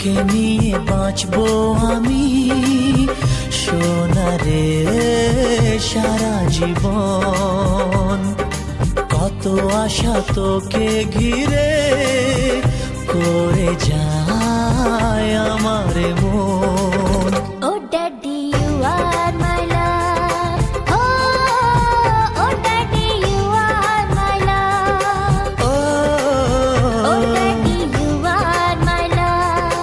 তোকে নিয়ে বাঁচবো আমি সোনারে সারা জীবন। কত আশা তোকে ঘিরে করে যায় আমার মন। Oh daddy, you are my love. Oh daddy, you are my love. Oh daddy, you are my love.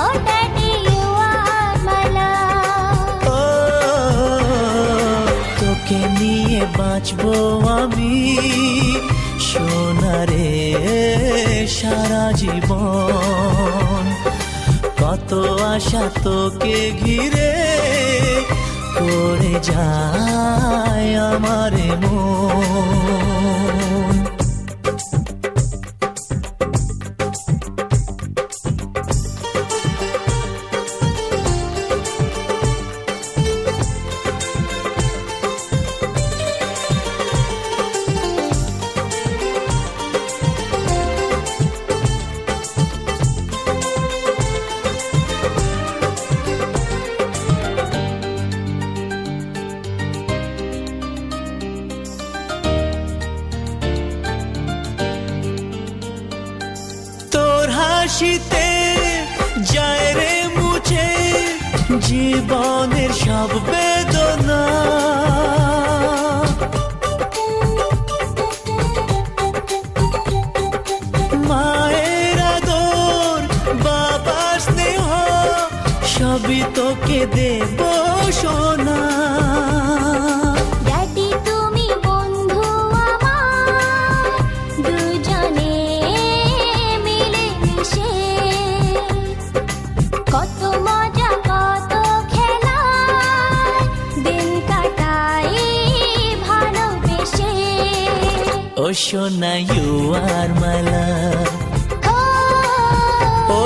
Oh daddy, you are my love. তোকে নিয়ে বাঁচবো আমি সোনারে সারা জীবন। কত আশা তোকে ঘিরে করে যায় আমার মন। হাসিতে যায় রে মুছে জীবনের সব বেদনা। মায়ের আদর বাবার স্নেহ সবই তোকে দেব সোনা। Daddy, তুমি বন্ধু আমার, দুজনে মিলে মিশে কত মজা কত খেলা দিন কাটাই ভালোবেসে। ও সোনা, you are my love. O